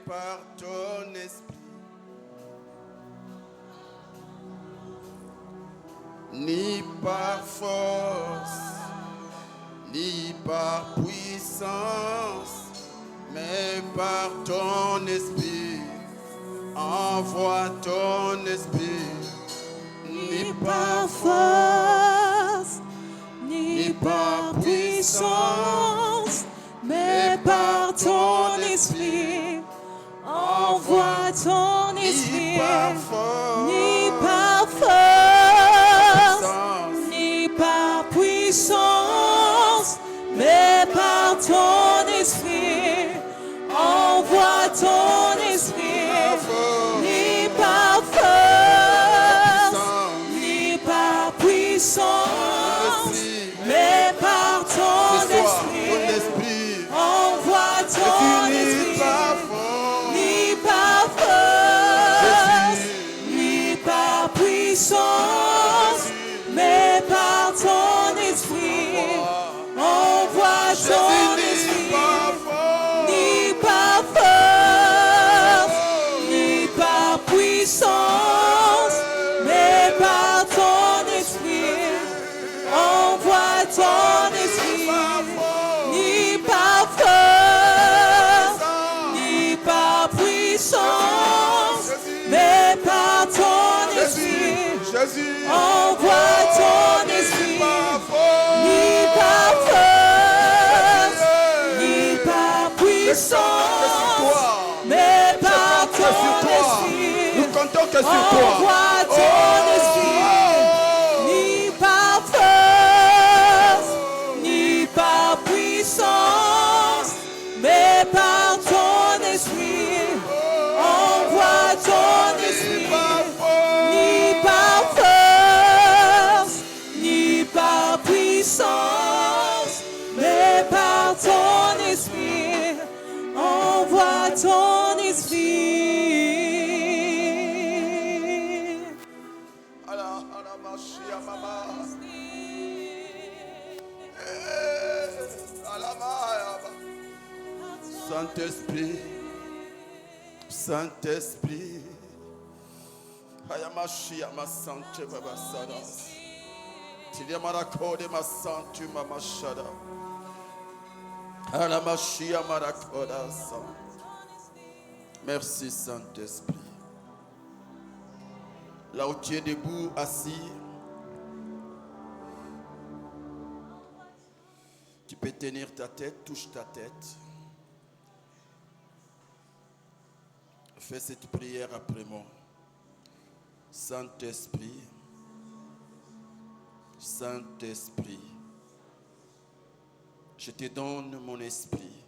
par ton esprit. Ni par force, ni par puissance, mais par ton esprit. Envoie ton esprit. Ni par force, ni par puissance, mais par ton esprit. Envoie ton esprit. Ni par force, Ni par force, ni par puissance, mais par ton esprit. Envoie ton esprit. Ni par force, ni par puissance, mais par ton esprit. Envoie ton esprit. Ni par force, ni par puissance, mais par ton esprit. Envoie ton esprit. Ni par force, ni par puissance, mais par ton esprit. Envoie ton esprit. Ni par force, ni par puissance, mais par ton esprit. Envoie ton esprit. Ni par force, ni par puissance, mais par ton esprit. Nous comptons que sur toi. Envoie ton esprit. Ni par force, ni par puissance, mais par ton esprit. Envoie ton esprit. Ni par force, ni par puissance, mais par ton esprit. Envoie ton esprit. Saint-Esprit, Saint-Esprit, Ayamashia ma sante baba sada. Tiliamara kode ma santu mama shada. Alamashia marakoda sa. Merci Saint-Esprit. Là où tu es debout, assis, tu peux tenir ta tête, touche ta tête. Fais cette prière après moi. Saint-Esprit, Saint-Esprit, je te donne mon esprit,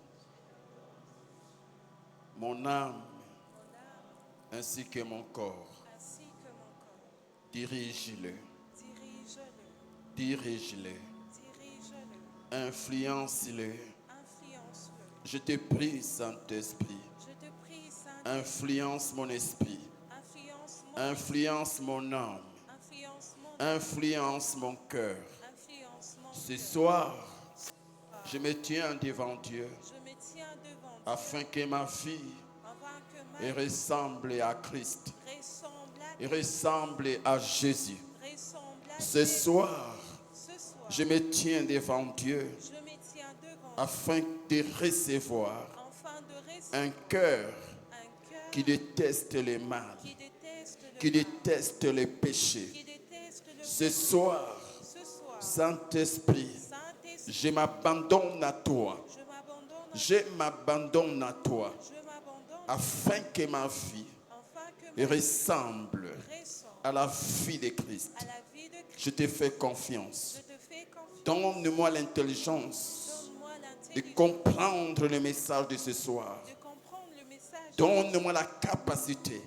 mon âme, ainsi que mon corps. Dirige-le. Dirige-le. Influence-le. Je te prie, Saint-Esprit. Influence mon esprit. Influence mon âme. Influence mon cœur. Ce soir, je me tiens devant Dieu afin que ma vie ressemble à Christ. Et ressemble à Jésus. Ce soir, je me tiens devant Dieu afin de recevoir un cœur qui déteste le mal, qui déteste les péchés. Ce soir, Saint-Esprit, je m'abandonne à toi. Je m'abandonne à toi afin que ma vie ressemble à la vie de Christ. Je te fais confiance. Donne-moi l'intelligence de comprendre le message de ce soir. Donne-moi la capacité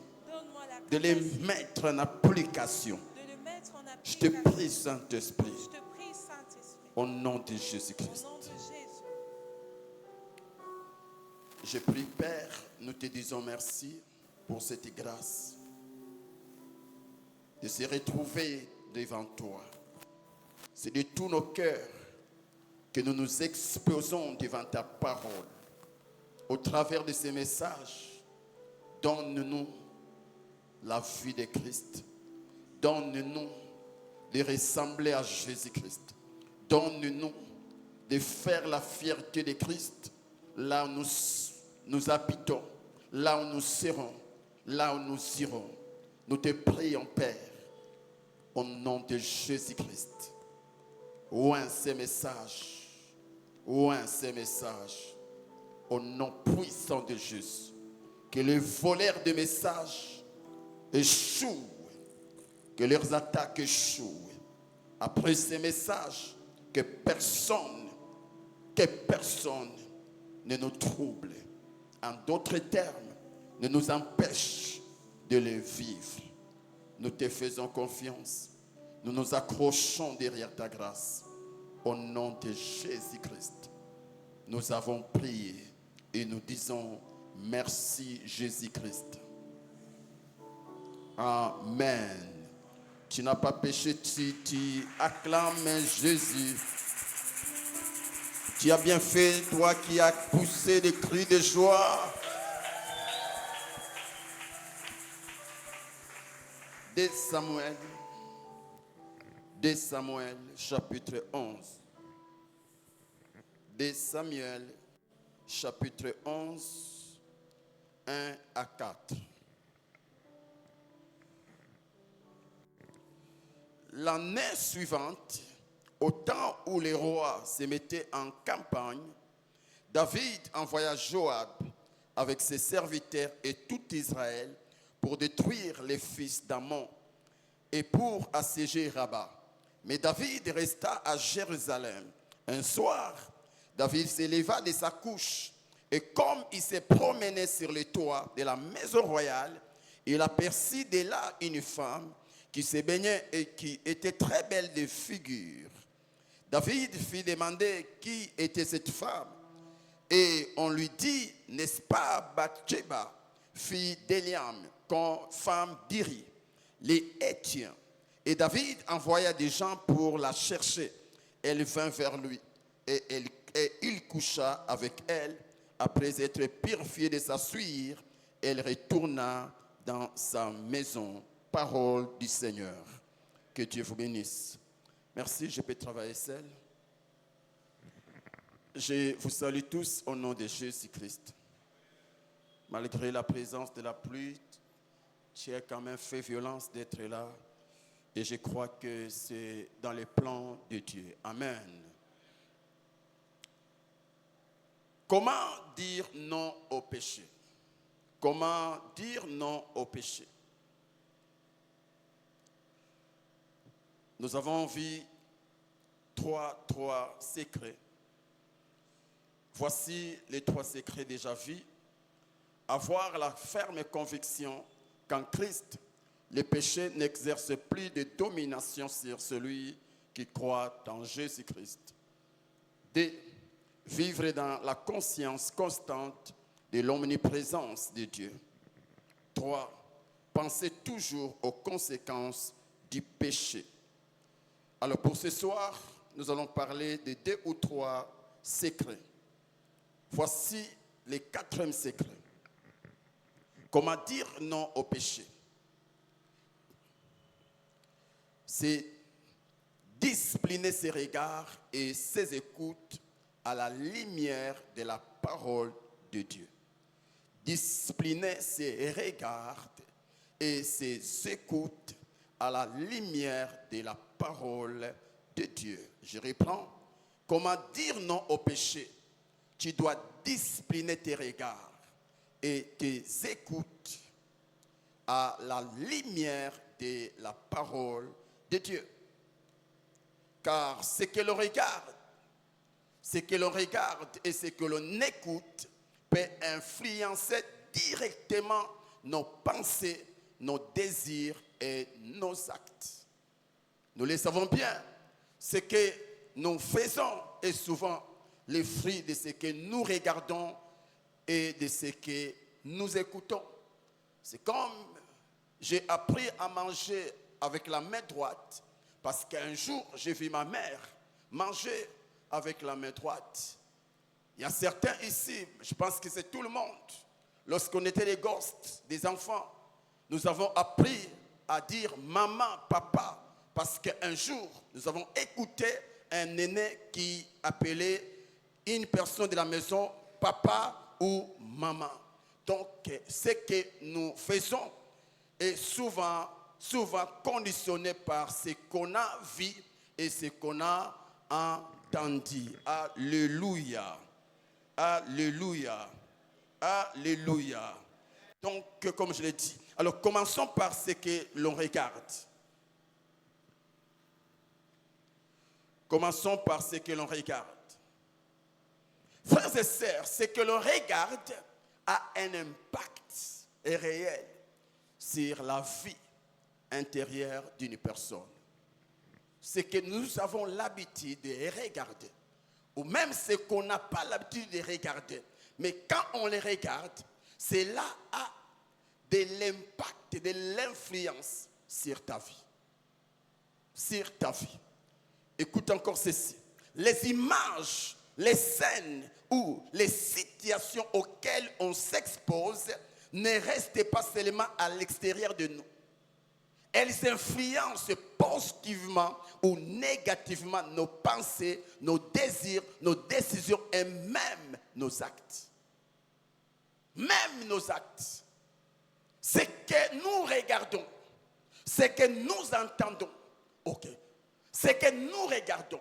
de les mettre en application. Je te prie, Saint-Esprit, au nom de Jésus-Christ. Je prie, Père, nous te disons merci pour cette grâce de se retrouver devant toi. C'est de tous nos cœurs que nous nous exposons devant ta parole. Au travers de ces messages, Donne-nous la vie de Christ. Donne-nous de ressembler à Jésus-Christ. Donne-nous de faire la fierté de Christ là où nous habitons, là où nous serons, là où nous irons. Nous te prions, Père, au nom de Jésus-Christ. Oint ces messages, oint ces messages, au nom puissant de Jésus. Que les voleurs de messages échouent, que leurs attaques échouent. Après ces messages, que personne ne nous trouble. En d'autres termes, ne nous empêche de les vivre. Nous te faisons confiance. Nous nous accrochons derrière ta grâce. Au nom de Jésus-Christ, nous avons prié et nous disons merci Jésus-Christ. Amen. Tu n'as pas péché, tu acclames Jésus. Tu as bien fait, toi qui as poussé des cris de joie. De Samuel, chapitre 11. De Samuel, chapitre 11, 1 à 4. L'année suivante, au temps où les rois se mettaient en campagne, David envoya Joab avec ses serviteurs et tout Israël pour détruire les fils d'Ammon et pour assiéger Rabat. Mais David resta à Jérusalem. Un soir, David s'éleva de sa couche et comme il se promenait sur les toits de la maison royale, il aperçut de là une femme qui se baignait et qui était très belle de figure. David fit demander qui était cette femme. Et on lui dit, n'est-ce pas Bathsheba, fille d'Eliam, femme d'Iri, les Hétiens. Et David envoya des gens pour la chercher. Elle vint vers lui et il coucha avec elle. Après être purifié de sa souillure, elle retourna dans sa maison. Parole du Seigneur. Que Dieu vous bénisse. Merci, je peux travailler seul. Je vous salue tous au nom de Jésus-Christ. Malgré la présence de la pluie, tu as quand même fait violence d'être là. Et je crois que c'est dans les plans de Dieu. Amen. Comment dire non au péché? Comment dire non au péché? Nous avons vu trois secrets. Voici les 3 secrets déjà vus. Avoir la ferme conviction qu'en Christ, le péché n'exerce plus de domination sur celui qui croit en Jésus-Christ. 2. Vivre dans la conscience constante de l'omniprésence de Dieu. 3. Penser toujours aux conséquences du péché. Alors pour ce soir, nous allons parler de 2 ou 3 secrets. Voici les 4e secret. Comment dire non au péché? C'est discipliner ses regards et ses écoutes à la lumière de la parole de Dieu. Discipliner ses regards et ses écoutes à la lumière de la parole de Dieu. Je reprends. Comment dire non au péché? Tu dois discipliner tes regards et tes écoutes à la lumière de la parole de Dieu. Car ce que l'on regarde et ce que l'on écoute peut influencer directement nos pensées, nos désirs et nos actes. Nous le savons bien, ce que nous faisons est souvent le fruit de ce que nous regardons et de ce que nous écoutons. C'est comme j'ai appris à manger avec la main droite parce qu'un jour j'ai vu ma mère manger avec la main droite. Il y a certains ici, je pense que c'est tout le monde, lorsqu'on était des gosses, des enfants, nous avons appris à dire maman, papa, parce qu'un jour, nous avons écouté un aîné qui appelait une personne de la maison papa ou maman. Donc, ce que nous faisons est souvent conditionné par ce qu'on a vu et ce qu'on a entendu. Alléluia. Alléluia. Alléluia. Donc, comme je l'ai dit, alors commençons par ce que l'on regarde. Commençons par ce que l'on regarde. Frères et sœurs, ce que l'on regarde a un impact réel sur la vie intérieure d'une personne. Ce que nous avons l'habitude de regarder, ou même ce qu'on n'a pas l'habitude de regarder, mais quand on les regarde, cela a de l'impact, de l'influence sur ta vie. Sur ta vie. Écoute encore ceci. Les images, les scènes ou les situations auxquelles on s'expose ne restent pas seulement à l'extérieur de nous. Elles influencent positivement ou négativement nos pensées, nos désirs, nos décisions et même nos actes. Même nos actes. Ce que nous regardons, ce que nous entendons, ok. Ce que nous regardons,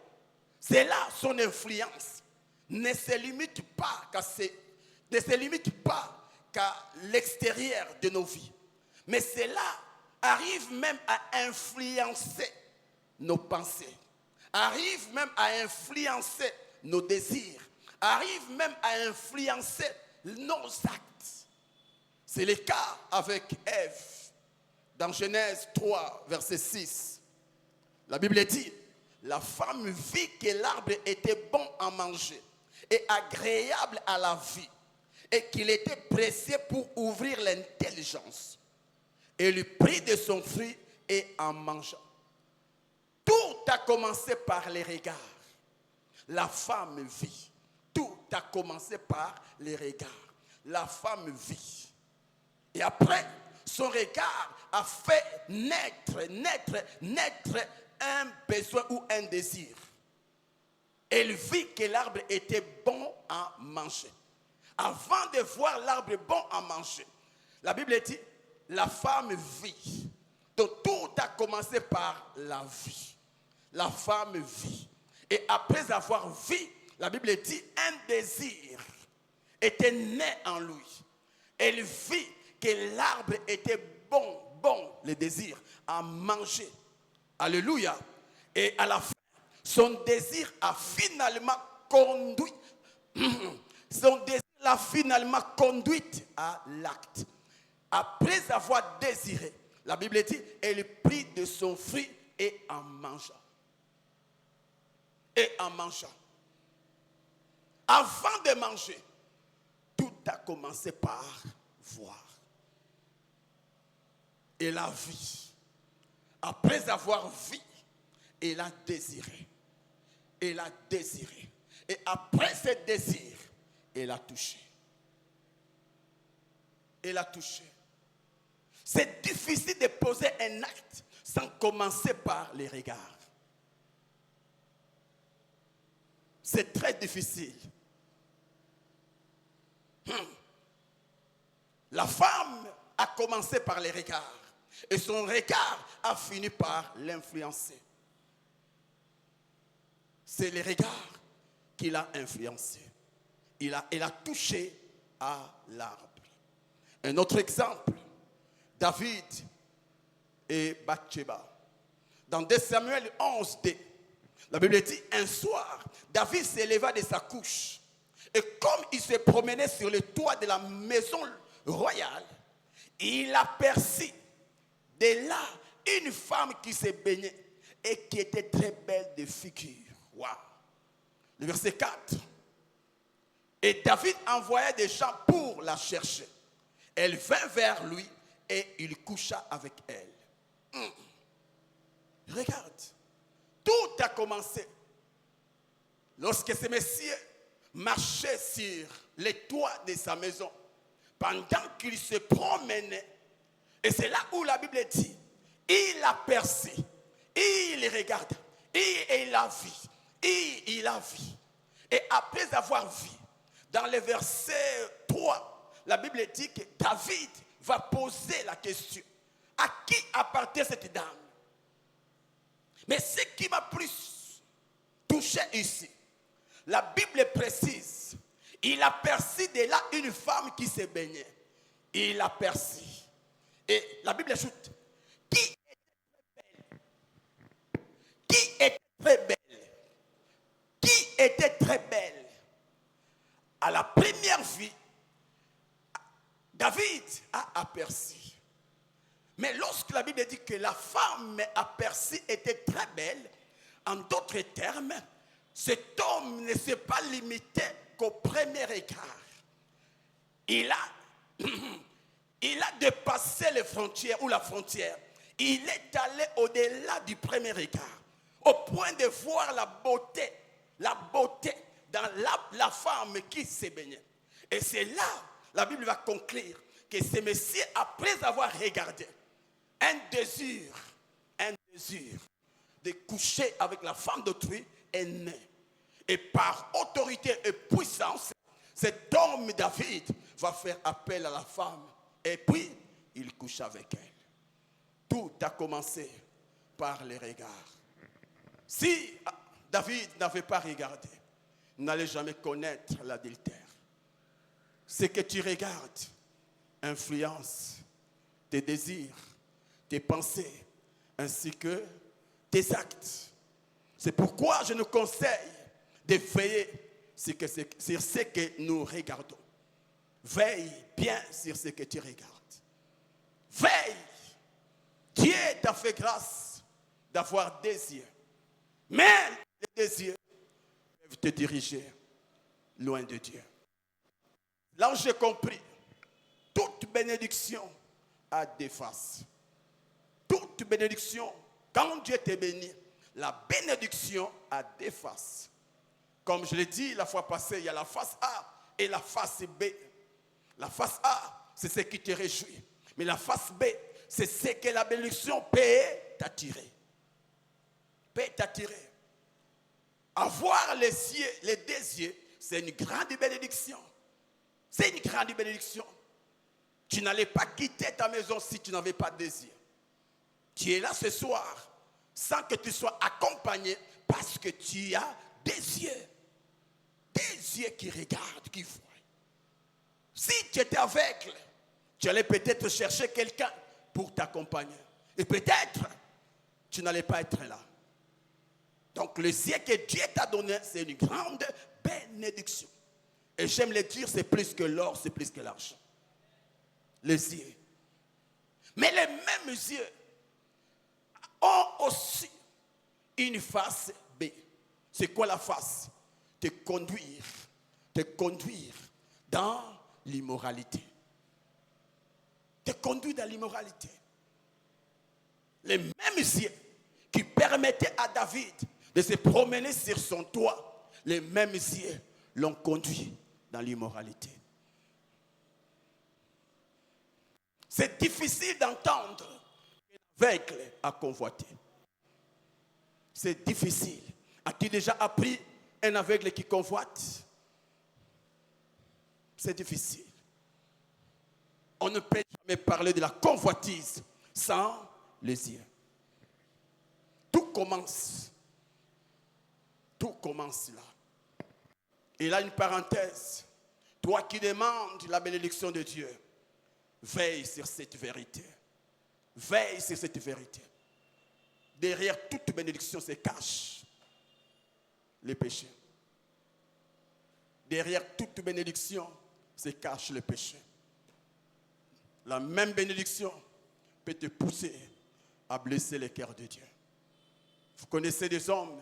c'est là son influence ne se limite pas qu'à l'extérieur de nos vies. Mais cela arrive même à influencer nos pensées, arrive même à influencer nos désirs, arrive même à influencer nos actes. C'est le cas avec Ève dans Genèse 3, verset 6. La Bible dit, la femme vit que l'arbre était bon à manger et agréable à la vie et qu'il était précieux pour ouvrir l'intelligence. Elle prit de son fruit et en mangea. Tout a commencé par les regards. La femme vit. Tout a commencé par les regards. La femme vit. Et après, son regard a fait naître un besoin ou un désir. Elle vit que l'arbre était bon à manger. Avant de voir l'arbre bon à manger, la Bible dit, la femme vit. Donc tout a commencé par la vie. La femme vit. Et après avoir vu, la Bible dit, un désir était né en lui. Elle vit que l'arbre était bon, le désir à manger. Alléluia. Et à la fin, son désir a finalement conduit. Son désir l'a finalement conduite à l'acte. Après avoir désiré, la Bible dit, elle prit de son fruit et en mangea. Et en mangeant. Avant de manger, tout a commencé par voir. Elle a vu. Après avoir vu, elle a désiré. Elle a désiré. Et après ce désir, elle a touché. Elle a touché. C'est difficile de poser un acte sans commencer par les regards. C'est très difficile. La femme a commencé par les regards. Et son regard a fini par l'influencer. C'est les regards qui l'a influencé. Elle a touché à l'arbre. Un autre exemple, David et Bathsheba. Dans 2 Samuel 11, la Bible dit, un soir, David s'éleva de sa couche. Et comme il se promenait sur le toit de la maison royale, il aperçut de là une femme qui se baignait et qui était très belle de figure. Wow. Le verset 4. Et David envoya des gens pour la chercher. Elle vint vers lui et il coucha avec elle. Regarde. Tout a commencé lorsque ce monsieur marchait sur les toits de sa maison pendant qu'il se promenait, et c'est là où la Bible dit, il aperçut, il regarda, et il a vu, et il a vu. Et après avoir vu, dans le verset 3, la Bible dit que David va poser la question, à qui appartient cette dame? Mais ce qui m'a plus touché ici, la Bible précise, il aperçut de là une femme qui se baignait. Il aperçut. Et la Bible ajoute, qui était très belle? Qui était très belle? À la première vue, David a aperçu. Mais lorsque la Bible dit que la femme aperçue était très belle, en d'autres termes, cet homme ne s'est pas limité qu'au premier regard. Il a dépassé les frontières ou la frontière. Il est allé au-delà du premier regard, au point de voir la beauté dans la femme qui se baignait. Et c'est là, la Bible va conclure que ce monsieur, après avoir regardé, un désir de coucher avec la femme d'autrui est né. Et par autorité et puissance, cet homme David va faire appel à la femme. Et puis, il couche avec elle. Tout a commencé par les regards. Si David n'avait pas regardé, il n'allait jamais connaître l'adultère. Ce que tu regardes influence tes désirs, tes pensées, ainsi que tes actes. C'est pourquoi je nous conseille de veiller sur ce que nous regardons. Veille bien sur ce que tu regardes. Veille. Dieu t'a fait grâce d'avoir des yeux. Mais les désirs peuvent te diriger loin de Dieu. Là où j'ai compris, toute bénédiction a des faces. Toute bénédiction, quand Dieu te bénit, la bénédiction a des faces. Comme je l'ai dit la fois passée, il y a la face A et la face B. La face A, c'est ce qui te réjouit. Mais la face B, c'est ce que la bénédiction peut t'attirer. Peut t'attirer. Avoir les deux yeux, c'est une grande bénédiction. C'est une grande bénédiction. Tu n'allais pas quitter ta maison si tu n'avais pas de désir. Tu es là ce soir sans que tu sois accompagné parce que tu as des yeux. Des yeux qui regardent, qui voient. Si tu étais aveugle, tu allais peut-être chercher quelqu'un pour t'accompagner. Et peut-être, tu n'allais pas être là. Donc, les yeux que Dieu t'a donné, c'est une grande bénédiction. Et j'aime le dire, c'est plus que l'or, c'est plus que l'argent. Les yeux. Mais les mêmes yeux ont aussi une face B. C'est quoi la face? Te conduire dans l'immoralité. Te conduire dans l'immoralité. Les mêmes yeux qui permettaient à David de se promener sur son toit, les mêmes yeux l'ont conduit dans l'immoralité. C'est difficile d'entendre qu'un aveugle a convoité. C'est difficile. As-tu déjà appris un aveugle qui convoite? C'est difficile. On ne peut jamais parler de la convoitise sans les yeux. Tout commence là. Et là, une parenthèse. Toi qui demandes la bénédiction de Dieu, veille sur cette vérité. Veille sur cette vérité. Derrière toute bénédiction se cache le péché. Derrière toute bénédiction se cache le péché. La même bénédiction peut te pousser à blesser le cœur de Dieu. Vous connaissez des hommes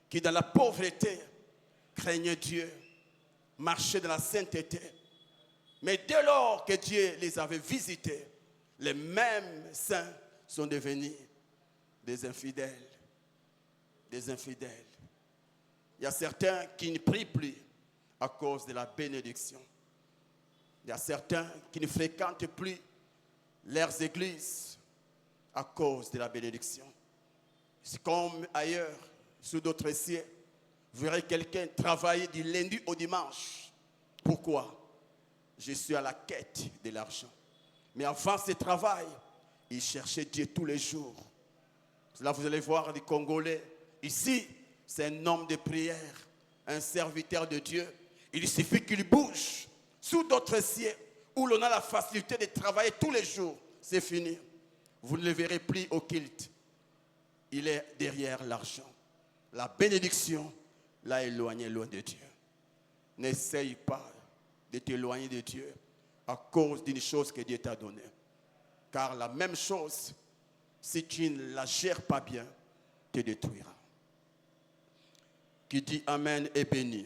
qui, dans la pauvreté, craignaient Dieu, marchaient dans la sainteté. Mais dès lors que Dieu les avait visités, les mêmes saints sont devenus des infidèles. Des infidèles. Il y a certains qui ne prient plus à cause de la bénédiction. Il y a certains qui ne fréquentent plus leurs églises à cause de la bénédiction. C'est comme ailleurs, sous d'autres cieux. Vous verrez quelqu'un travailler du lundi au dimanche. Pourquoi? Je suis à la quête de l'argent. Mais avant ce travail, il cherchait Dieu tous les jours. Là, vous allez voir les Congolais. Ici, c'est un homme de prière, un serviteur de Dieu. Il suffit qu'il bouge sous d'autres cieux où l'on a la facilité de travailler tous les jours. C'est fini. Vous ne le verrez plus au culte. Il est derrière l'argent. La bénédiction l'a éloigné loin de Dieu. N'essaye pas de t'éloigner de Dieu à cause d'une chose que Dieu t'a donnée. Car la même chose, si tu ne la gères pas bien, te détruira. Qui dit Amen est béni.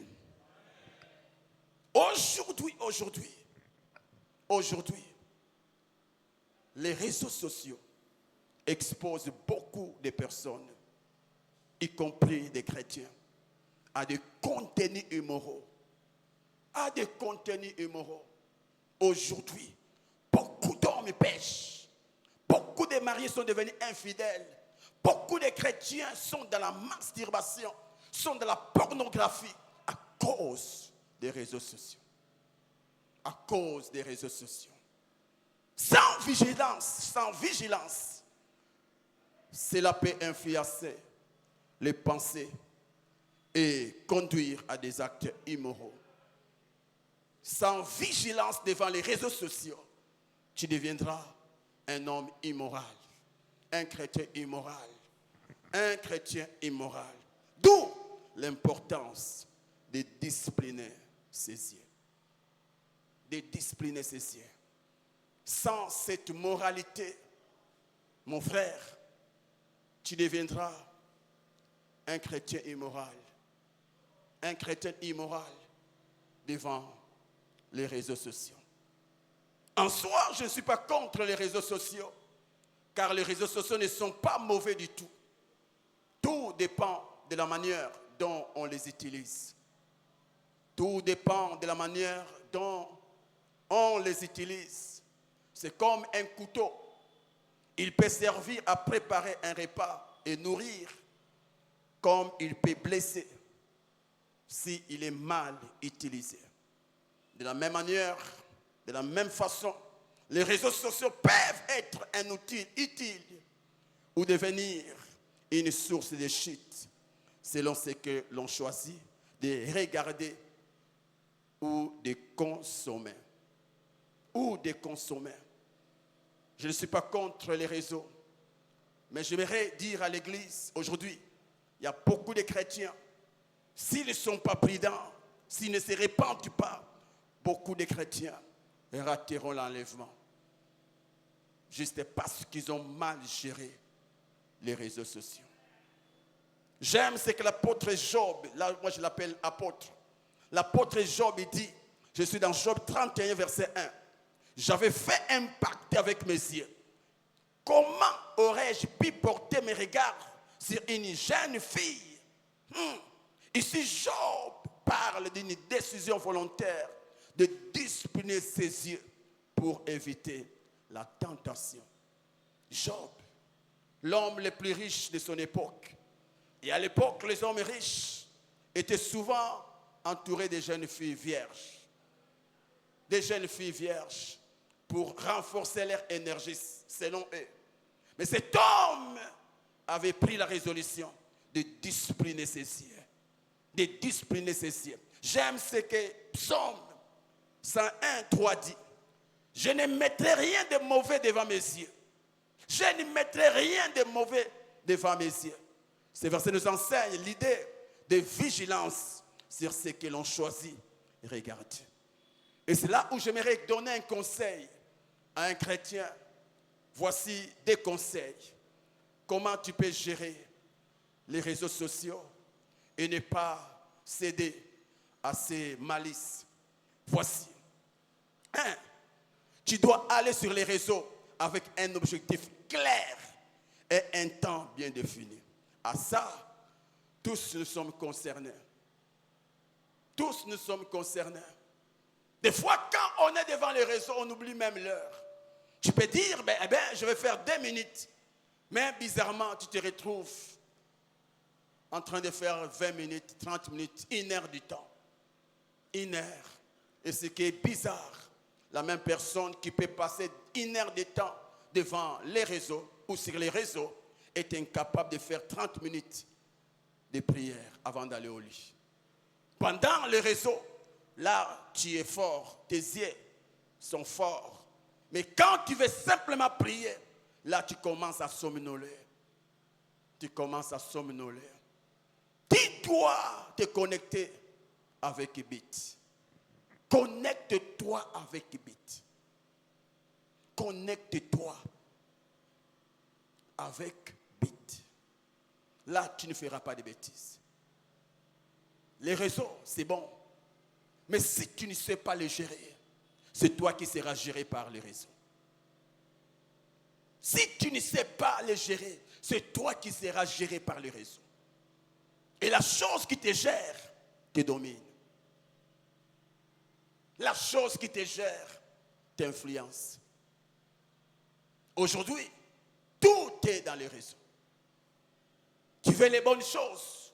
Aujourd'hui, les réseaux sociaux exposent beaucoup de personnes, y compris des chrétiens, à des contenus immoraux. Aujourd'hui, beaucoup d'hommes pêchent. Beaucoup de mariés sont devenus infidèles. Beaucoup de chrétiens sont dans la masturbation, sont dans la pornographie à cause des réseaux sociaux. Sans vigilance, cela peut influencer les pensées et conduire à des actes immoraux. Sans vigilance devant les réseaux sociaux, tu deviendras un homme immoral, un chrétien immoral. D'où l'importance de discipliner ses yeux. Sans cette moralité, mon frère, tu deviendras un chrétien immoral devant les réseaux sociaux. En soi, je ne suis pas contre les réseaux sociaux, car les réseaux sociaux ne sont pas mauvais du tout. Tout dépend de la manière dont on les utilise. C'est comme un couteau. Il peut servir à préparer un repas et nourrir, comme il peut blesser s'il est mal utilisé. De la même manière, de la même façon, les réseaux sociaux peuvent être un outil utile ou devenir une source de chute, selon ce que l'on choisit de regarder ou de consommer. Je ne suis pas contre les réseaux, mais j'aimerais dire à l'église aujourd'hui, il y a beaucoup de chrétiens, s'ils ne sont pas prudents, s'ils ne se répandent pas, beaucoup de chrétiens rateront l'enlèvement. Juste parce qu'ils ont mal géré les réseaux sociaux. J'aime ce que l'apôtre Job, là moi je l'appelle apôtre. L'apôtre Job, il dit, je suis dans Job 31, verset 1. J'avais fait un pacte avec mes yeux. Comment aurais-je pu porter mes regards sur une jeune fille? Ici, Job parle d'une décision volontaire de discipliner ses yeux pour éviter la tentation. Job, l'homme le plus riche de son époque. Et à l'époque, les hommes riches étaient souvent entourés de jeunes filles vierges. Des jeunes filles vierges pour renforcer leur énergie selon eux. Mais cet homme avait pris la résolution de discipliner ses yeux. J'aime ce que Psaume 101, 3 dit. Je ne mettrai rien de mauvais devant mes yeux. Ce verset nous enseigne l'idée de vigilance sur ce que l'on choisit et regarde. Et c'est là où j'aimerais donner un conseil à un chrétien. Voici des conseils. Comment tu peux gérer les réseaux sociaux et ne pas céder à ces malices. Voici. 1. Tu dois aller sur les réseaux avec un objectif clair et un temps bien défini. À ça, tous nous sommes concernés. Des fois, quand on est devant les réseaux, on oublie même l'heure. Tu peux dire, je vais faire 2 minutes. Mais bizarrement, tu te retrouves en train de faire 20 minutes, 30 minutes, 1 heure du temps. 1 heure. Et ce qui est bizarre, la même personne qui peut passer 1 heure de temps devant les réseaux ou sur les réseaux est incapable de faire 30 minutes de prière avant d'aller au lit. Pendant les réseaux, là, tu es fort, tes yeux sont forts. Mais quand tu veux simplement prier, là, tu commences à somnoler. Tu commences à somnoler. Dis-toi te connecter avec Bit. Connecte-toi avec Bit. Connecte-toi avec Bit. Là, tu ne feras pas de bêtises. Les réseaux, c'est bon. Mais si tu ne sais pas les gérer, c'est toi qui seras géré par les réseaux. Si tu ne sais pas les gérer, c'est toi qui seras géré par les réseaux. Et la chose qui te gère te domine. La chose qui te gère t'influence. Aujourd'hui, tout est dans les réseaux. Tu veux les bonnes choses,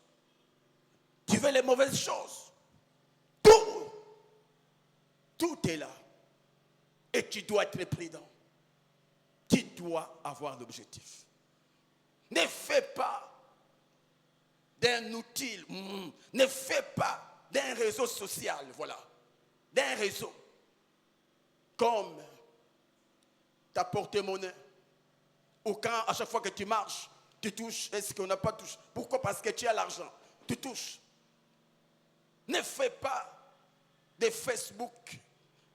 tu veux les mauvaises choses. Tout est là. Et tu dois être prudent. Tu dois avoir l'objectif. Ne fais pas d'un outil, ne fais pas d'un réseau social, voilà, d'un réseau, comme ta porte-monnaie, ou quand à chaque fois que tu marches, tu touches, est-ce qu'on n'a pas touché? Pourquoi? Parce que tu as l'argent, tu touches. Ne fais pas de Facebook,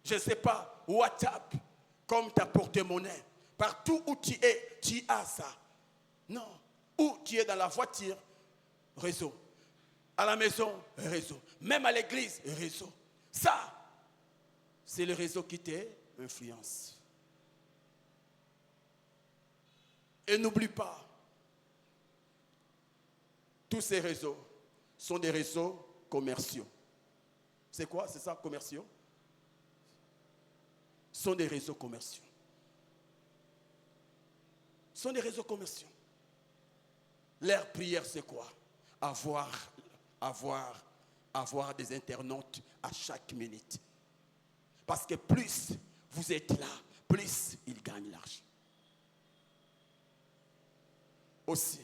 je ne sais pas, WhatsApp, comme ta porte-monnaie. Partout où tu es, tu as ça. Non. Où tu es dans la voiture, réseau. À la maison, réseau. Même à l'église, réseau. Ça, c'est le réseau qui t'influence. Et n'oublie pas, tous ces réseaux sont des réseaux commerciaux. C'est quoi? C'est ça, commerciaux? Ce sont des réseaux commerciaux. Ce sont des réseaux commerciaux. Leur prière, c'est quoi? Avoir des internautes à chaque minute. Parce que plus vous êtes là, plus ils gagnent l'argent. Aussi,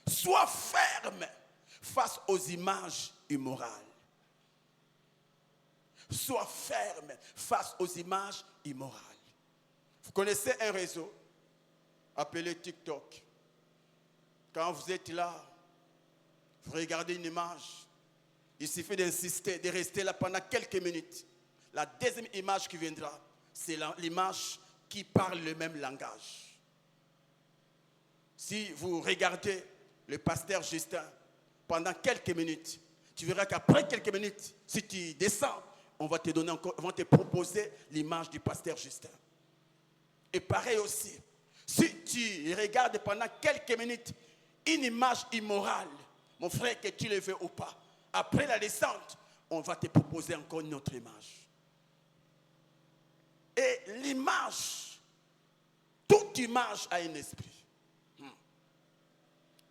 sois ferme face aux images immorales. Sois ferme face aux images immorales. Vous connaissez un réseau appelé TikTok. Quand vous êtes là, vous regardez une image, il suffit d'insister, de rester là pendant quelques minutes. La deuxième image qui viendra, c'est l'image qui parle le même langage. Si vous regardez le pasteur Justin pendant quelques minutes, tu verras qu'après quelques minutes, si tu descends, on va te proposer l'image du pasteur Justin. Et pareil aussi, si tu regardes pendant quelques minutes une image immorale, mon frère, que tu le veux ou pas, après la descente, on va te proposer encore une autre image. Et l'image, toute image a un esprit.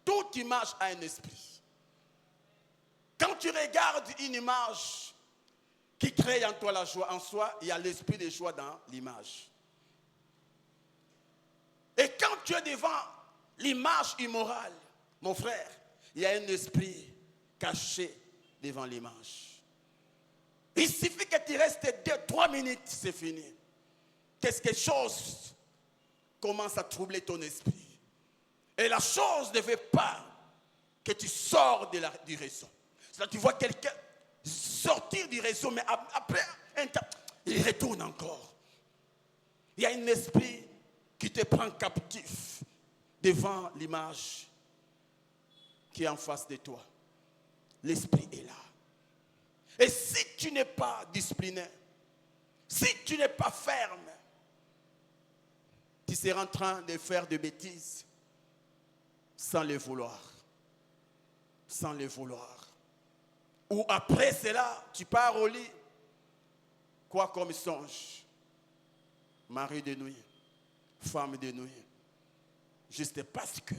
Toute image a un esprit. Quand tu regardes une image qui crée en toi la joie, en soi, il y a l'esprit de joie dans l'image. Et quand tu es devant l'image immorale, mon frère, il y a un esprit caché devant l'image. Il suffit que tu restes 2-3 minutes, c'est fini. Quelque chose commence à troubler ton esprit. Et la chose ne veut pas que tu sors du réseau. C'est-à-dire tu vois quelqu'un sortir du réseau, mais après un temps, il retourne encore. Il y a un esprit qui te prend captif devant l'image qui est en face de toi. L'esprit est là. Et si tu n'es pas discipliné, si tu n'es pas ferme, tu seras en train de faire des bêtises sans les vouloir. Sans les vouloir. Ou après cela, tu pars au lit. Quoi comme songe? Mari de nuit, femme de nuit. Juste parce que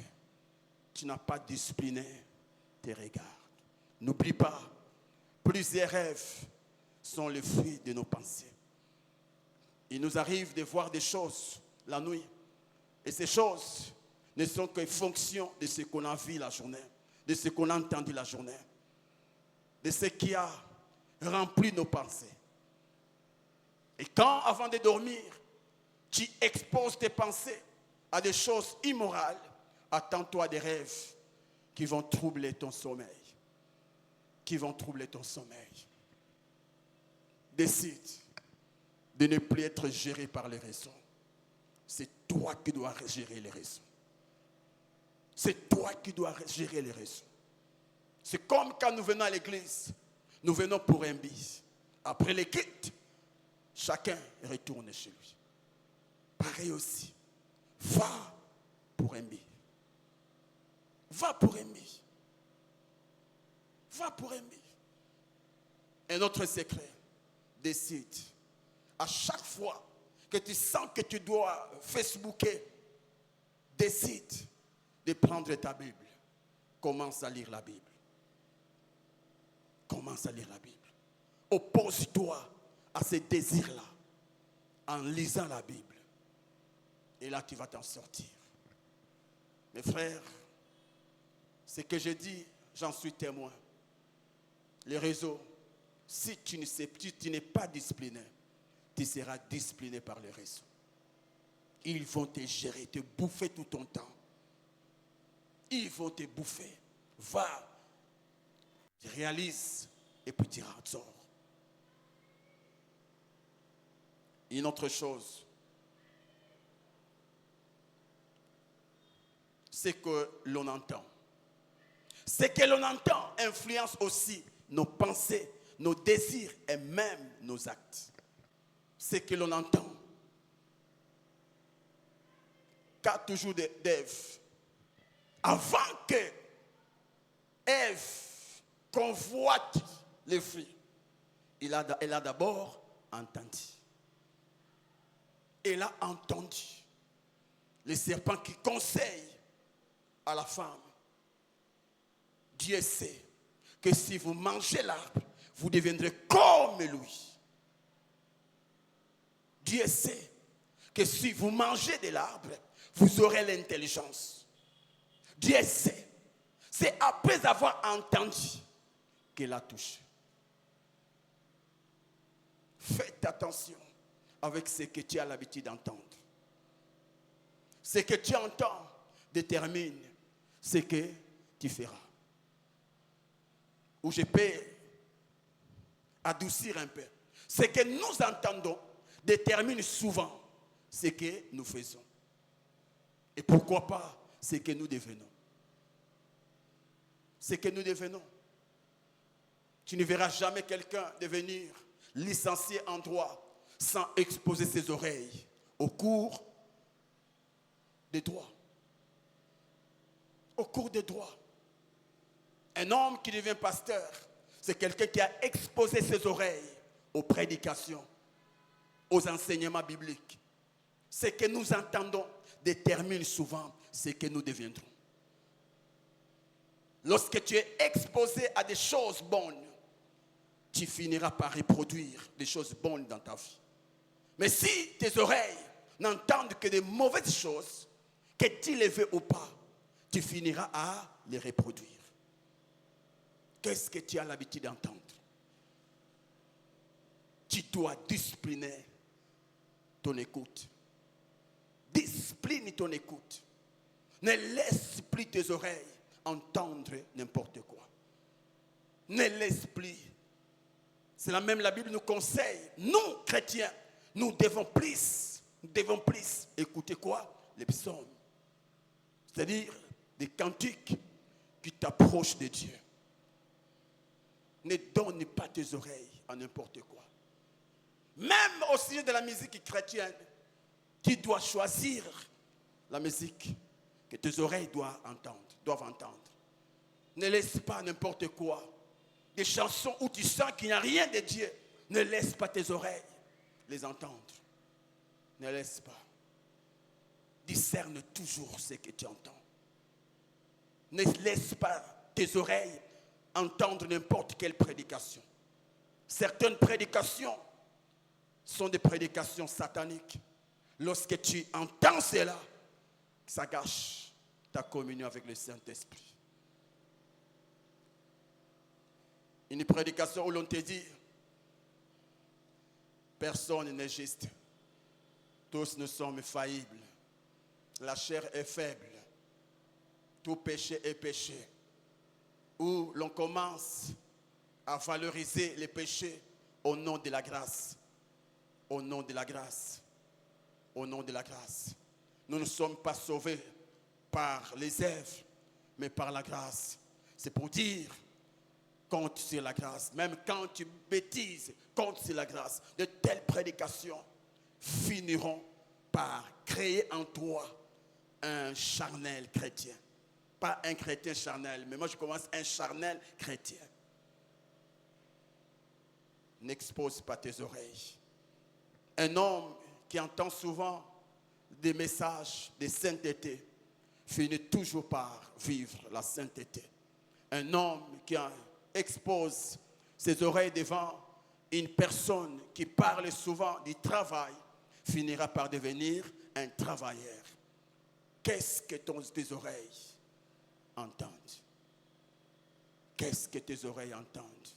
tu n'as pas discipliné tes regards. N'oublie pas, plusieurs rêves sont le fruit de nos pensées. Il nous arrive de voir des choses la nuit. Et ces choses ne sont que fonction de ce qu'on a vu la journée, de ce qu'on a entendu la journée, de ce qui a rempli nos pensées. Et quand, avant de dormir, tu exposes tes pensées à des choses immorales, attends-toi à des rêves qui vont troubler ton sommeil. Qui vont troubler ton sommeil. Décide de ne plus être géré par les raisons. C'est toi qui dois gérer les raisons. C'est toi qui dois gérer les raisons. C'est comme quand nous venons à l'église, nous venons pour un bis. Après les quittes, chacun retourne chez lui. Pareil aussi, va pour un bis. Va pour un bis. Va pour un bis. Un autre secret, décide. À chaque fois que tu sens que tu dois Facebooker, décide de prendre ta Bible. Commence à lire la Bible. Commence à lire la Bible. Oppose-toi à ces désirs-là en lisant la Bible. Et là, tu vas t'en sortir. Mes frères, ce que je dis, j'en suis témoin. Les réseaux, si tu n'es pas discipliné, tu seras discipliné par les réseaux. Ils vont te gérer, te bouffer tout ton temps. Ils vont te bouffer. Va, réalise, et puis tu ressors. Une autre chose, c'est que l'on entend. Ce que l'on entend influence aussi nos pensées, nos désirs et même nos actes. Ce que l'on entend. Qu'a toujours d'Ève. Avant que Ève convoite les fruits, elle a d'abord entendu. Elle a entendu le serpent qui conseille à la femme. Dieu sait que si vous mangez l'arbre, vous deviendrez comme lui. Dieu sait que si vous mangez de l'arbre, vous aurez l'intelligence. Dieu sait. C'est après avoir entendu qu'elle a touché. Faites attention avec ce que tu as l'habitude d'entendre. Ce que tu entends détermine ce que tu feras. Ou je peux adoucir un peu. Ce que nous entendons détermine souvent ce que nous faisons. Et pourquoi pas ce que nous devenons. Ce que nous devenons. Tu ne verras jamais quelqu'un devenir licencié en droit sans exposer ses oreilles au cours des droits. Au cours des droits. Un homme qui devient pasteur, c'est quelqu'un qui a exposé ses oreilles aux prédications, aux enseignements bibliques. Ce que nous entendons détermine souvent ce que nous deviendrons. Lorsque tu es exposé à des choses bonnes, tu finiras par reproduire des choses bonnes dans ta vie. Mais si tes oreilles n'entendent que des mauvaises choses, que tu les veux ou pas, tu finiras à les reproduire. Qu'est-ce que tu as l'habitude d'entendre? Tu dois discipliner ton écoute. Discipline ton écoute. Ne laisse plus tes oreilles entendre n'importe quoi. Ne laisse plus. C'est la même, la Bible nous conseille, nous, chrétiens, nous devons plus écouter quoi? Les psaumes. C'est-à-dire des cantiques qui t'approchent de Dieu. Ne donne pas tes oreilles à n'importe quoi. Même au sujet de la musique chrétienne, tu dois choisir la musique que tes oreilles doivent entendre. Ne laisse pas n'importe quoi des chansons où tu sens qu'il n'y a rien de Dieu, ne laisse pas tes oreilles les entendre. Ne laisse pas. Discerne toujours ce que tu entends. Ne laisse pas tes oreilles entendre n'importe quelle prédication. Certaines prédications sont des prédications sataniques. Lorsque tu entends cela, ça gâche ta communion avec le Saint-Esprit. Une prédication où l'on te dit, personne n'est juste. Tous nous sommes faillibles. La chair est faible. Tout péché est péché. Où l'on commence à valoriser les péchés au nom de la grâce. Au nom de la grâce. Au nom de la grâce. Nous ne sommes pas sauvés par les œuvres, mais par la grâce. C'est pour dire, compte sur la grâce. Même quand tu bêtises, compte sur la grâce. De telles prédications finiront par créer en toi un charnel chrétien. Pas un chrétien charnel, mais moi je commence un charnel chrétien. N'expose pas tes oreilles. Un homme qui entend souvent des messages de sainteté finit toujours par vivre la sainteté. Un homme qui expose ses oreilles devant une personne qui parle souvent du travail finira par devenir un travailleur. Qu'est-ce que tes oreilles entendent? Qu'est-ce que tes oreilles entendent?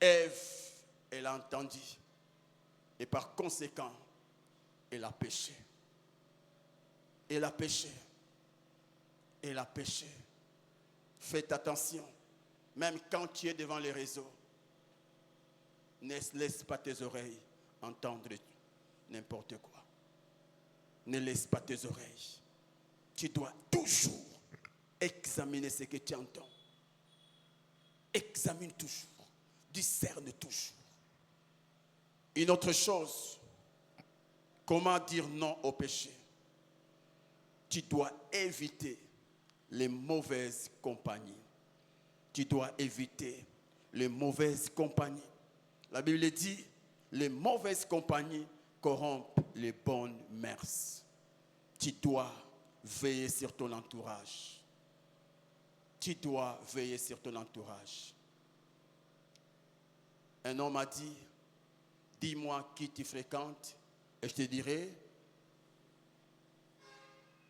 Ève, elle a entendu. Et par conséquent, elle a péché. Elle a péché. Elle a péché. Faites attention. Même quand tu es devant les réseaux, ne laisse pas tes oreilles entendre n'importe quoi. Ne laisse pas tes oreilles. Tu dois toujours examiner ce que tu entends. Examine toujours. Discerne toujours. Une autre chose, comment dire non au péché? Tu dois éviter les mauvaises compagnies. Tu dois éviter les mauvaises compagnies. La Bible dit, les mauvaises compagnies corrompent les bonnes mœurs. Tu dois veiller sur ton entourage. Tu dois veiller sur ton entourage. Un homme a dit, dis-moi qui tu fréquentes et je te dirai,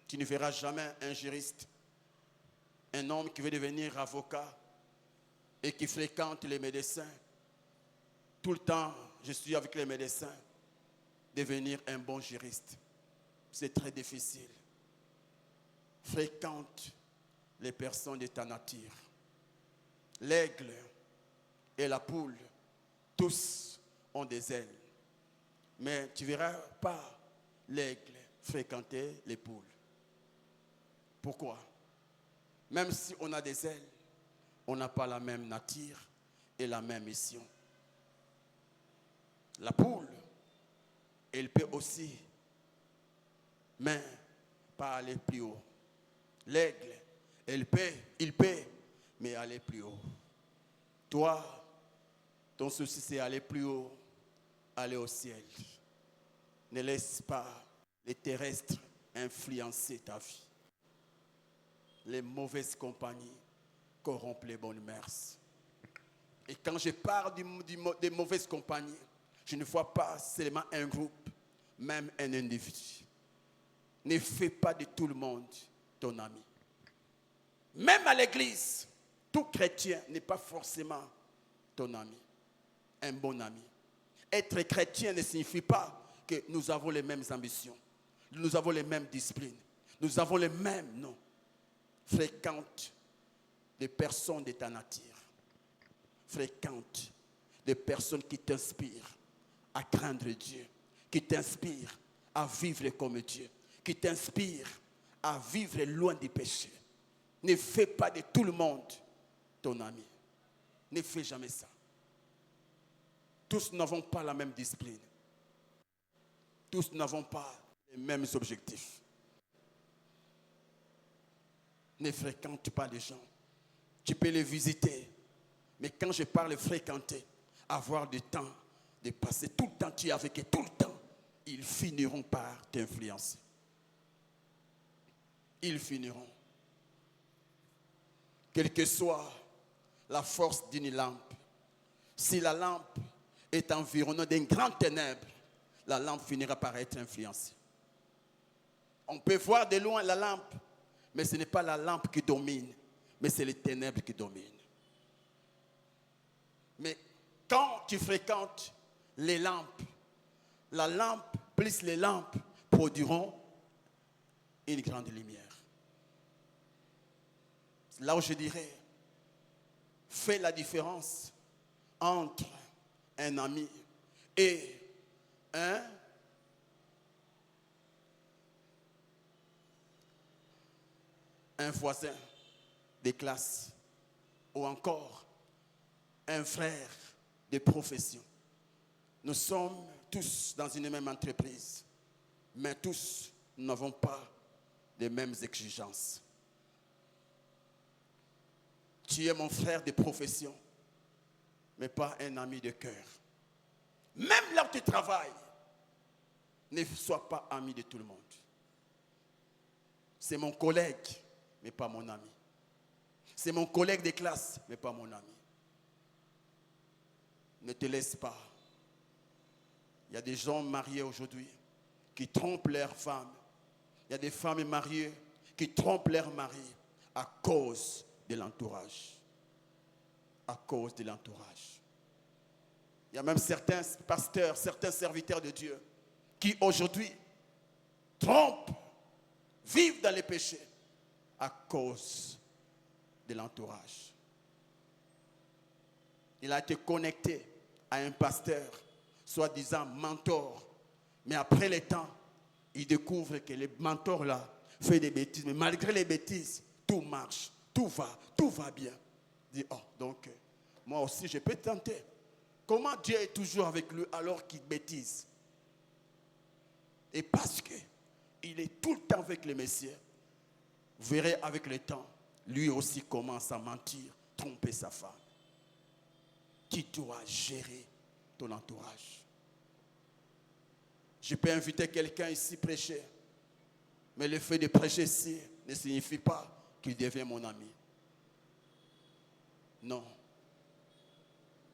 tu ne verras jamais un juriste, un homme qui veut devenir avocat et qui fréquente les médecins. Tout le temps, je suis avec les médecins. Devenir un bon juriste, c'est très difficile. Fréquente les personnes de ta nature. L'aigle et la poule, tous ont des ailes. Mais tu ne verras pas l'aigle fréquenter les poules. Pourquoi? Même si on a des ailes, on n'a pas la même nature et la même mission. La poule, elle peut aussi, mais pas aller plus haut. L'aigle, il peut, mais aller plus haut. Toi, ton souci c'est aller plus haut, aller au ciel. Ne laisse pas les terrestres influencer ta vie. Les mauvaises compagnies corrompent les bonnes mœurs. Et quand je parle des mauvaises compagnies, je ne vois pas seulement un groupe, même un individu. Ne fais pas de tout le monde ton ami. Même à l'église, tout chrétien n'est pas forcément ton ami, un bon ami. Être chrétien ne signifie pas que nous avons les mêmes ambitions, nous avons les mêmes disciplines, nous avons les mêmes noms. Fréquente des personnes de ta nature. Fréquente des personnes qui t'inspirent à craindre Dieu, qui t'inspirent à vivre comme Dieu, qui t'inspirent à vivre loin du péché. Ne fais pas de tout le monde ton ami. Ne fais jamais ça. Tous n'avons pas la même discipline. Tous n'avons pas les mêmes objectifs. Ne fréquente pas les gens. Tu peux les visiter, Mais quand je parle fréquenter, avoir du temps, de passer tout le temps, tu es avec eux tout le temps, ils finiront par t'influencer. Ils finiront. Quelle que soit la force d'une lampe, si la lampe est environnée d'un grand ténèbre, la lampe finira par être influencée. On peut voir de loin la lampe, mais ce n'est pas la lampe qui domine, mais c'est les ténèbres qui dominent. Mais quand tu fréquentes les lampes, la lampe plus les lampes produiront une grande lumière. Là où je dirais, fais la différence entre un ami et un voisin de classe ou encore un frère de profession. Nous sommes tous dans une même entreprise, mais tous n'avons pas les mêmes exigences. Tu es mon frère de profession, mais pas un ami de cœur. Même là où tu travailles, ne sois pas ami de tout le monde. C'est mon collègue, mais pas mon ami. C'est mon collègue de classe, mais pas mon ami. Ne te laisse pas. Il y a des gens mariés aujourd'hui qui trompent leurs femmes. Il y a des femmes mariées qui trompent leur mari à cause de l'entourage. À cause de l'entourage. Il y a même certains pasteurs, certains serviteurs de Dieu qui aujourd'hui trompent, vivent dans les péchés à cause de l'entourage. Il a été connecté à un pasteur, soi-disant mentor, mais après le temps, il découvre que le mentor là fait des bêtises, mais malgré les bêtises, tout marche, tout va bien. Il dit, oh, donc, moi aussi je peux tenter. Comment Dieu est toujours avec lui alors qu'il bêtise? Et parce qu'il est tout le temps avec le Messie, vous verrez avec le temps, lui aussi commence à mentir, tromper sa femme. Tu dois gérer ton entourage. Je peux inviter quelqu'un ici prêcher, mais le fait de prêcher ici ne signifie pas qu'il devient mon ami. Non.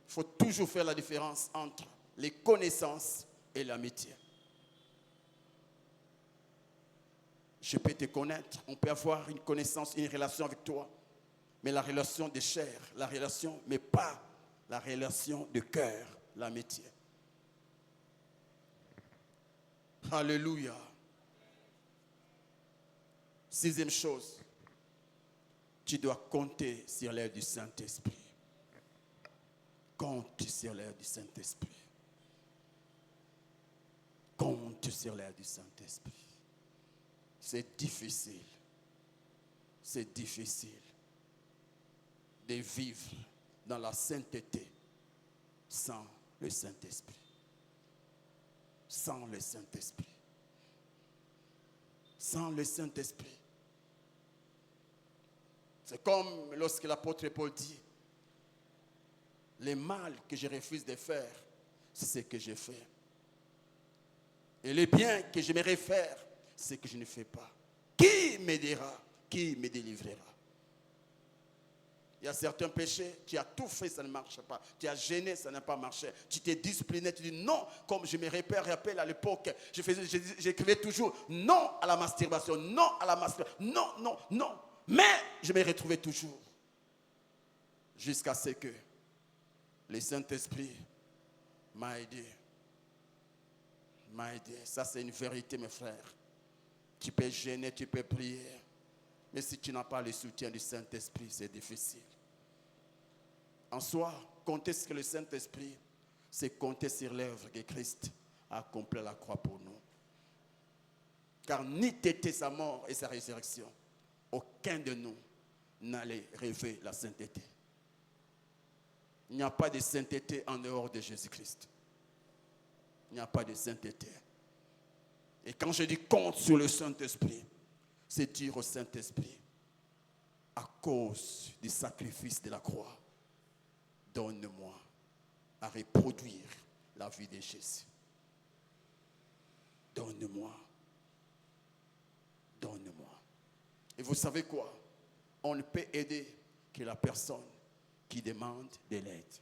Il faut toujours faire la différence entre les connaissances et l'amitié. Je peux te connaître, on peut avoir une connaissance, une relation avec toi, mais la relation de chair, la relation, mais pas la relation de cœur, l'amitié. Alléluia. Sixième chose, tu dois compter sur l'aide du Saint-Esprit. Compte sur l'aide du Saint-Esprit. Compte sur l'aide du Saint-Esprit. C'est difficile de vivre dans la sainteté sans le Saint-Esprit. Sans le Saint-Esprit. Sans le Saint-Esprit. C'est comme lorsque l'apôtre Paul dit, le mal que je refuse de faire, c'est ce que je fais. Et le bien que j'aimerais faire, c'est ce que je ne fais pas. Qui m'aidera? Qui me délivrera? Il y a certains péchés, tu as tout fait, ça ne marche pas. Tu as gêné, ça n'a pas marché. Tu t'es discipliné, tu dis non, comme je me rappelle à l'époque, j'écrivais toujours non à la masturbation, non à la masturbation, non. Mais je me retrouvais toujours. Jusqu'à ce que le Saint-Esprit m'a aidé. Ça, c'est une vérité, mes frères. Tu peux gêner, tu peux prier. Mais si tu n'as pas le soutien du Saint-Esprit, c'est difficile. En soi, compter sur le Saint-Esprit, c'est compter sur l'œuvre que Christ a accomplie à la croix pour nous. Car ni t'était sa mort et sa résurrection, aucun de nous n'allait rêver la sainteté. Il n'y a pas de sainteté en dehors de Jésus-Christ. Il n'y a pas de sainteté. Et quand je dis compte sur le Saint-Esprit, c'est dire au Saint-Esprit, à cause du sacrifice de la croix, donne-moi à reproduire la vie de Jésus. Donne-moi. Donne-moi. Et vous savez quoi? On ne peut aider que la personne qui demande de l'aide.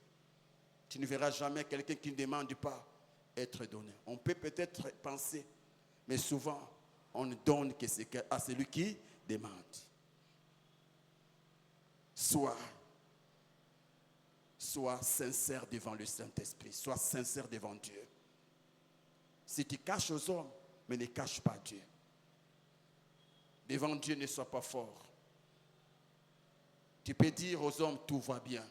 Tu ne verras jamais quelqu'un qui ne demande pas être donné. On peut peut-être penser, mais souvent, on ne donne que à celui qui demande. Sois sincère devant le Saint-Esprit. Sois sincère devant Dieu. Si tu caches aux hommes, mais ne cache pas Dieu. Devant Dieu, ne sois pas fort. Tu peux dire aux hommes, tout va bien.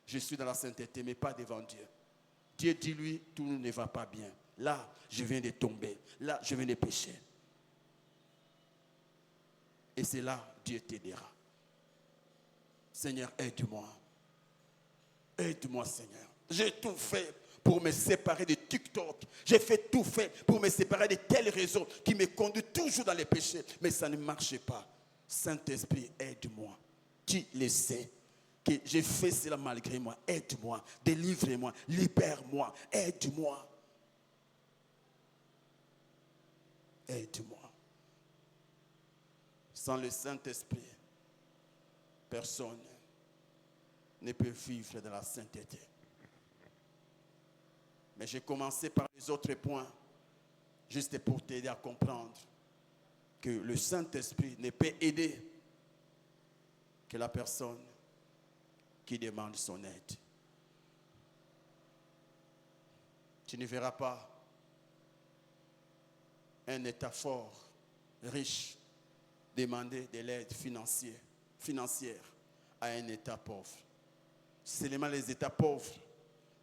Je suis dans la sainteté, mais pas devant Dieu. Dieu dit, lui, tout ne va pas bien. Là, je viens de tomber. Là, je viens de pécher. Et c'est là, Dieu t'aidera. Seigneur, aide-moi. Aide-moi, Seigneur. J'ai tout fait pour me séparer de TikTok. J'ai fait tout fait pour me séparer de tels réseaux qui me conduisent toujours dans les péchés. Mais ça ne marche pas. Saint-Esprit, aide-moi. Tu le sais que j'ai fait cela malgré moi. Aide-moi, délivre-moi, libère-moi, aide-moi. Aide-moi. Sans le Saint-Esprit, personne ne peut vivre dans la sainteté. Mais j'ai commencé par les autres points, juste pour t'aider à comprendre que le Saint-Esprit ne peut aider que la personne qui demande son aide. Tu ne verras pas un État fort, riche, demander de l'aide financière à un État pauvre. C'est seulement les États pauvres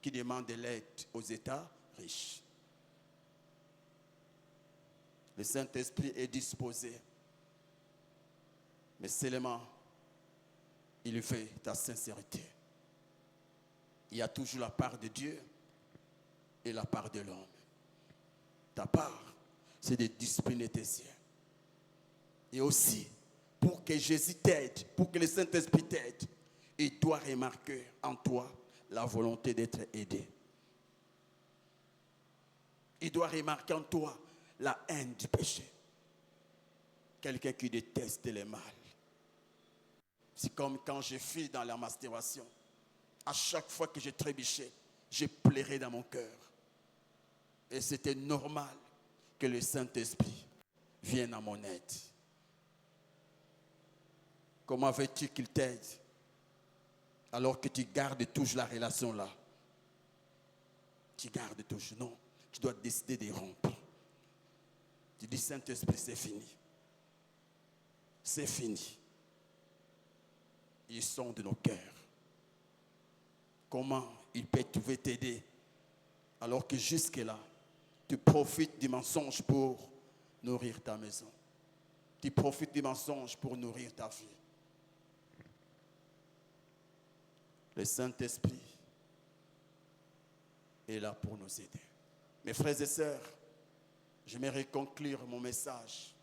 qui demandent de l'aide aux États riches. Le Saint-Esprit est disposé, mais seulement il veut ta sincérité. Il y a toujours la part de Dieu et la part de l'homme. Ta part, c'est de discipliner tes yeux. Et aussi, pour que Jésus t'aide, pour que le Saint-Esprit t'aide, il doit remarquer en toi la volonté d'être aidé. Il doit remarquer en toi la haine du péché. Quelqu'un qui déteste le mal. C'est comme quand je fus dans la masturbation. À chaque fois que je trébuchais, je pleurais dans mon cœur. Et c'était normal que le Saint-Esprit vienne à mon aide. Comment veux-tu qu'il t'aide alors que tu gardes toujours la relation là? Tu gardes toujours. Non, tu dois décider de rompre. Tu dis, Saint-Esprit, c'est fini. C'est fini. Ils sont de nos cœurs. Comment il peut t'aider alors que jusque-là, tu profites du mensonge pour nourrir ta maison. Tu profites du mensonge pour nourrir ta vie. Le Saint-Esprit est là pour nous aider. Mes frères et sœurs, j'aimerais conclure mon message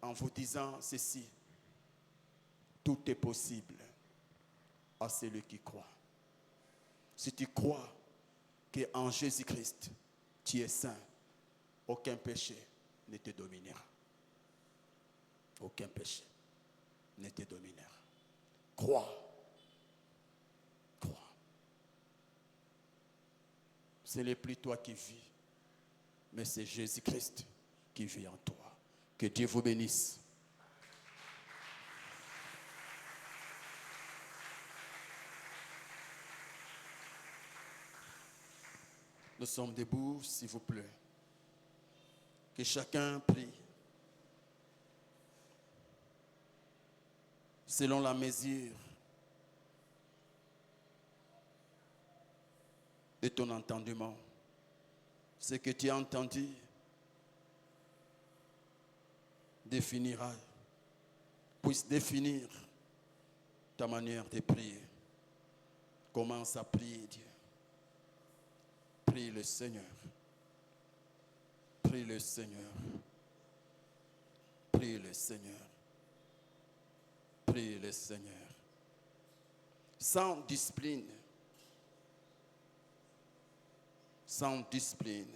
en vous disant ceci. Tout est possible à celui qui croit. Si tu crois qu'en Jésus-Christ, tu es saint, aucun péché ne te dominera. Aucun péché ne te dominera. Crois. Crois. Ce n'est plus toi qui vis, mais c'est Jésus-Christ qui vit en toi. Que Dieu vous bénisse. Nous sommes debout, s'il vous plaît. Que chacun prie selon la mesure de ton entendement. Ce que tu as entendu définira, puisse définir ta manière de prier. Commence à prier Dieu. Prie le Seigneur. Prie le Seigneur. Prie le Seigneur. Prie le Seigneur. Sans discipline. Sans discipline.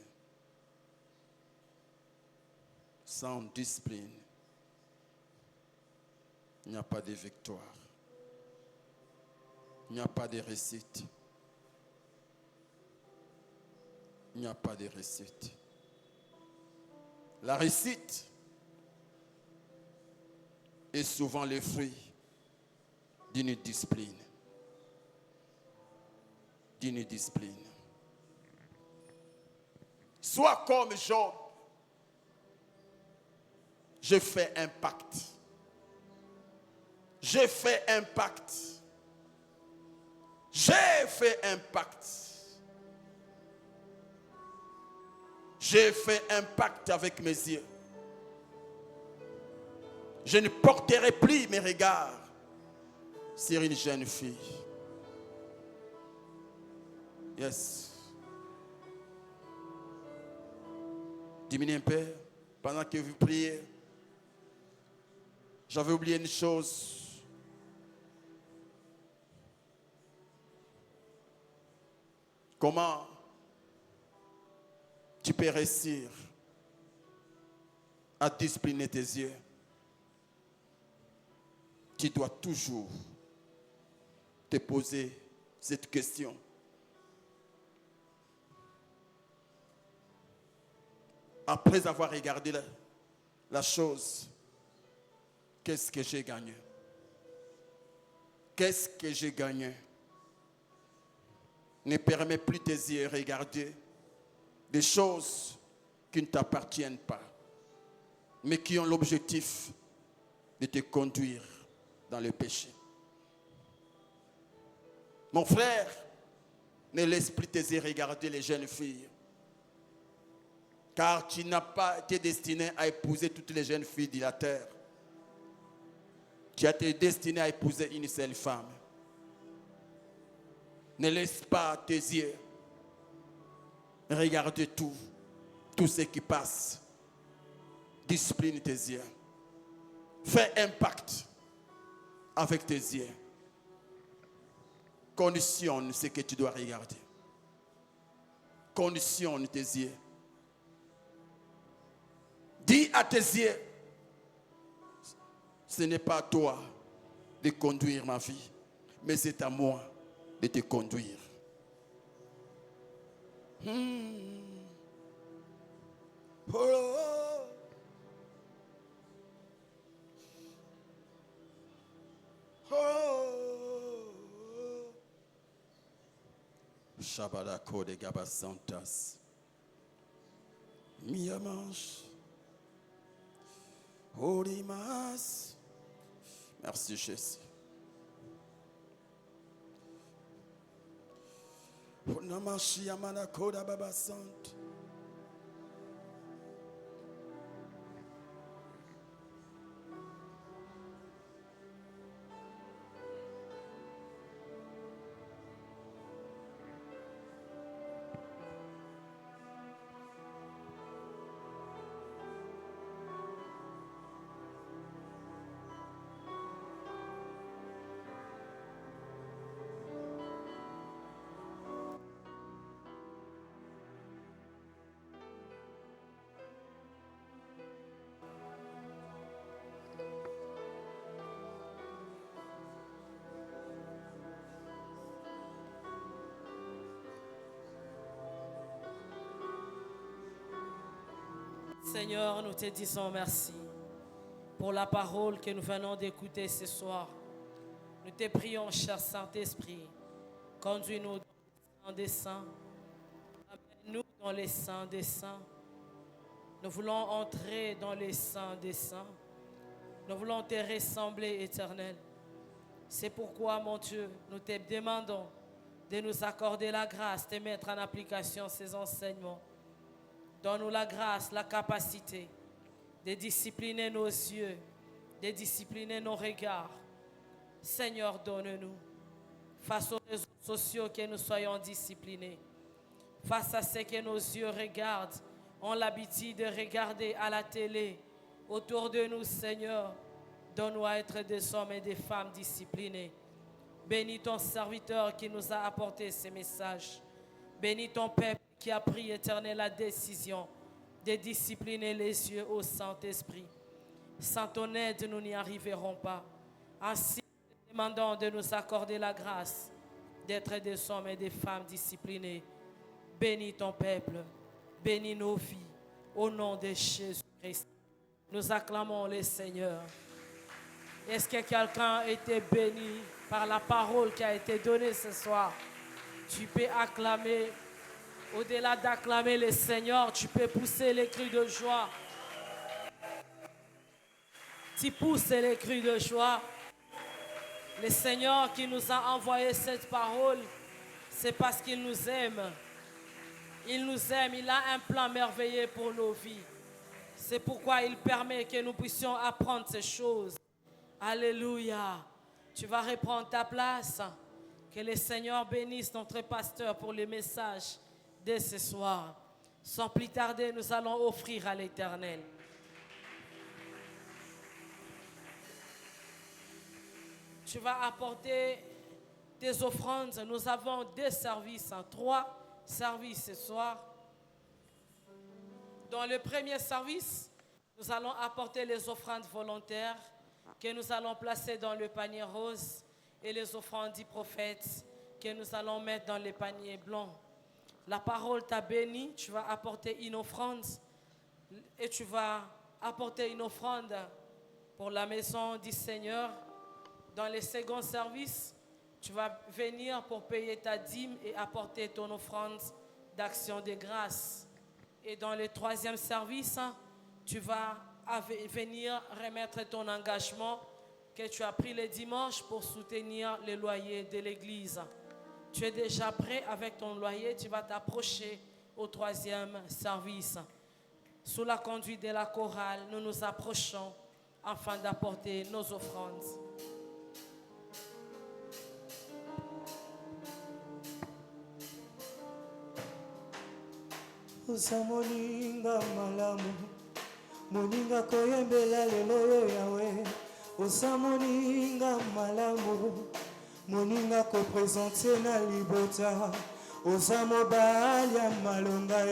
Sans discipline. Il n'y a pas de victoire. Il n'y a pas de réussite. Il n'y a pas de réussite. La réussite est souvent le fruit d'une discipline. D'une discipline. Sois comme Job. Je fais un pacte. J'ai fait un pacte. J'ai fait un pacte. J'ai fait un pacte avec mes yeux. Je ne porterai plus mes regards sur une jeune fille. Yes. Diminuez un peu pendant que vous priez. J'avais oublié une chose. Comment tu peux réussir à discipliner tes yeux? Tu dois toujours te poser cette question. Après avoir regardé la chose, qu'est-ce que j'ai gagné? Qu'est-ce que j'ai gagné? Ne permets plus tes yeux de regarder des choses qui ne t'appartiennent pas, mais qui ont l'objectif de te conduire dans le péché. Mon frère, ne laisse plus tes yeux regarder les jeunes filles, car tu n'as pas été destiné à épouser toutes les jeunes filles de la terre. Tu as été destiné à épouser une seule femme. Ne laisse pas tes yeux regarder tout ce qui passe. Discipline tes yeux. Fais un pacte avec tes yeux. Conditionne ce que tu dois regarder. Conditionne tes yeux. Dis à tes yeux, ce n'est pas à toi de conduire ma vie, mais c'est à moi de te conduire. Oh. Oh. Shabadako de Gabasantas. Miamanche. Orimas. Merci Jésus. Onamashi Amanakoda Babasant. Seigneur, nous te disons merci pour la parole que nous venons d'écouter ce soir. Nous te prions, cher Saint-Esprit, conduis-nous dans les saints, amène-nous dans les saints des saints. Nous voulons entrer dans les saints des saints. Nous voulons te ressembler, Éternel. C'est pourquoi, mon Dieu, nous te demandons de nous accorder la grâce de mettre en application ces enseignements. Donne-nous la grâce, la capacité de discipliner nos yeux, de discipliner nos regards. Seigneur, donne-nous, face aux réseaux sociaux, que nous soyons disciplinés. Face à ce que nos yeux regardent, ont l'habitude de regarder à la télé, autour de nous, Seigneur, donne-nous à être des hommes et des femmes disciplinés. Bénis ton serviteur qui nous a apporté ces messages. Bénis ton peuple qui a pris, Éternel, la décision de discipliner les yeux au Saint-Esprit. Sans ton aide, nous n'y arriverons pas. Ainsi, nous demandons de nous accorder la grâce d'être des hommes et des femmes disciplinés. Bénis ton peuple, bénis nos vies, au nom de Jésus-Christ. Nous acclamons le Seigneur. Est-ce que quelqu'un a été béni par la parole qui a été donnée ce soir? Tu peux acclamer, au-delà d'acclamer le Seigneur, tu peux pousser les cris de joie. Tu pousses les cris de joie. Le Seigneur qui nous a envoyé cette parole, c'est parce qu'il nous aime. Il nous aime, il a un plan merveilleux pour nos vies. C'est pourquoi il permet que nous puissions apprendre ces choses. Alléluia. Tu vas reprendre ta place. Que le Seigneur bénisse notre pasteur pour le message de ce soir. Sans plus tarder, nous allons offrir à l'Éternel. Tu vas apporter tes offrandes. Nous avons 2 services, 3 services ce soir. Dans le premier service, nous allons apporter les offrandes volontaires que nous allons placer dans le panier rose et les offrandes du prophète que nous allons mettre dans le panier blanc. La parole t'a béni, tu vas apporter une offrande et tu vas apporter une offrande pour la maison du Seigneur. Dans le second service, tu vas venir pour payer ta dîme et apporter ton offrande d'action de grâce. Et dans le troisième service, tu vas venir remettre ton engagement que tu as pris le dimanche pour soutenir le loyer de l'église. Tu es déjà prêt avec ton loyer, tu vas t'approcher au troisième service. Sous la conduite de la chorale, nous nous approchons afin d'apporter nos offrandes. Oza moninga malamu, moninga koyembela lelo Yahweh. Oza moninga malamu, moninga ko présenter na libota. Oza mobali ya malonga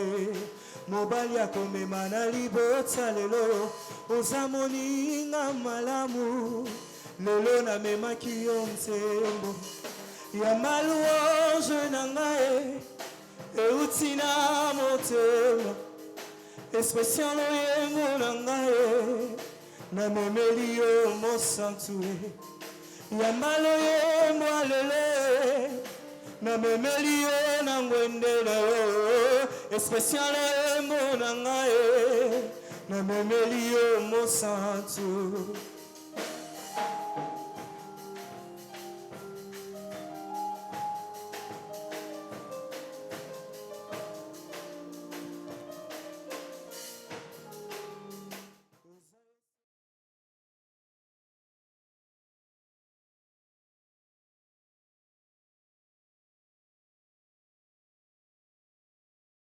mobali ya komema na libota lelo. Oza moninga malamu, lelo na memaki yo nzembo ya malouange na ngai. Eutina motema expression loyengo na ngai na memeli yo mosantu ya maloye mwalele na memeli yo na ngwende na yo expression loyengo na ngai na memeli yo mosantu.